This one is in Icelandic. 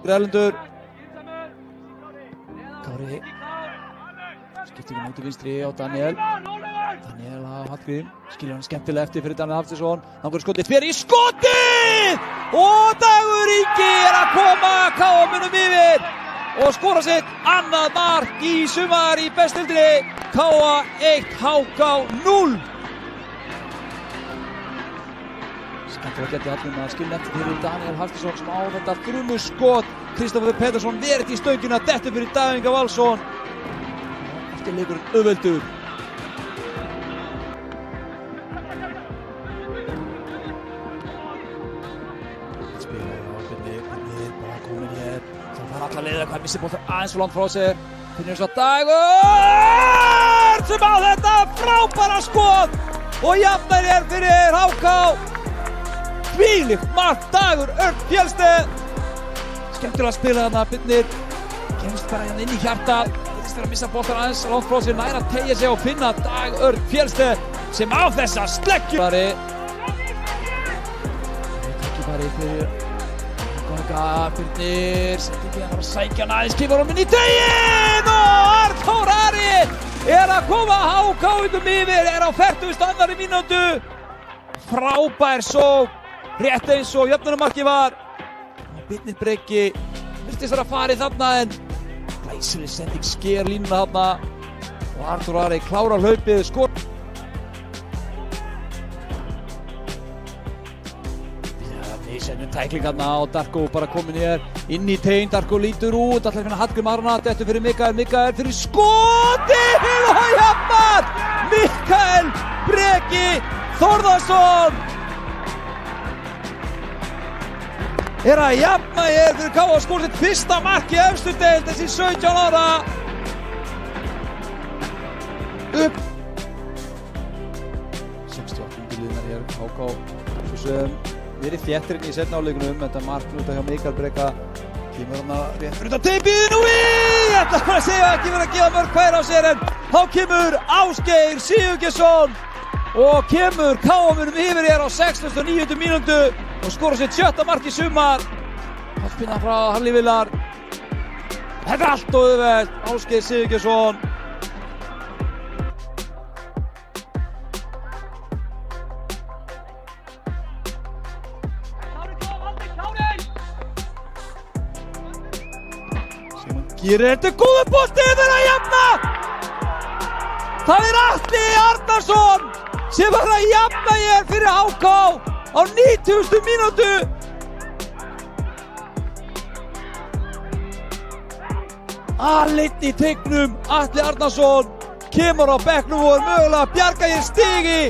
Erlendur. Kári. Skiptingin út í vinstri á Daniel. Daniel á Hallgrím. Skilur hann skemmtilega eftir fyrir Daniel Hafsteinsson. Þangur skotið fyrir í skotið! Og Dagur Ingi að koma KA-munum yfir. Og skora sitt annað mark í sumar í bestdeildinni. KA 1, HK 0. Skemmtilega geti allir að skilja eftir fyrir Daniel Hafsteinsson sem á þetta þrumuskot. Kristoffer Pettersson verið í stöngina, dettur fyrir Davíð Inga Valsson. Eftir leikurinn auðveldur. Spilaði á Birnir bara komin hér. Það fara alla leiðir hvað missir boltar aðeins og langt frá sér. Finnur svo Dagur sem á þetta frábæra skot og jafnar hér fyrir HK. Þvílíkt mark Dagur Örn Fjellsteð. Skemmtilega að spila þarna Birnir. Kemst bara hérna inn í hjarta. Það er að missa boltar aðeins langt frá sér, nær að teygja sig og finna Dagur Örn Fjellsteð sem á þessa sleggju. Tækifæri fyrir Birnir, setur ekki að fara að sækja hann aðeins, kemur honum inn í teiginn og Arnþór Ari að koma HK yfir, á 42. mínútu. Frábær sókn, rétt eins og jöfnunarmarkið var. Birnir Breki virtist að fara í þarna en glæsileg sending sker línuna þarna og Arnþór Ari klárar hlaupið, skor. Sennum tækling þarna og Darko bara komin hér inn í teiginn. Darko lítur út, allar finna Hallgrím Arna, dettur fyrir Mikael fyrir skotið og jafnar! Mikael Breki Þórðarsson að jafna hér fyrir KA, skor sitt fyrsta mark í efstu deild þessi 17 ára. Upp 68 liðnar hér HK svo sem verið þéttirinn í seinna hálfleiknum. Þetta mark út hjá Mikael Breka kemur hann að rétt fyrir utan teipið og þetta var að segja ekki verið að gefa mörg hver á sér en þá kemur Ásgeir Sigurgeirsson og kemur KA-munum yfir hér á 69. mínútu og skora sitt 7. mark í sumar. Hallpinna frá Halli Villar. Þetta er allt og auðvelt. Ásgeir Sigurgeirsson. Gerir þetta góða bolti, þeir að jafna! Það er Atli Arnarsson sem að jafna hér fyrir HK á 90. mínútu. Aleinn í teignum, Atli Arnarsson kemur á bekknum og mögulega að bjarga hér stigi.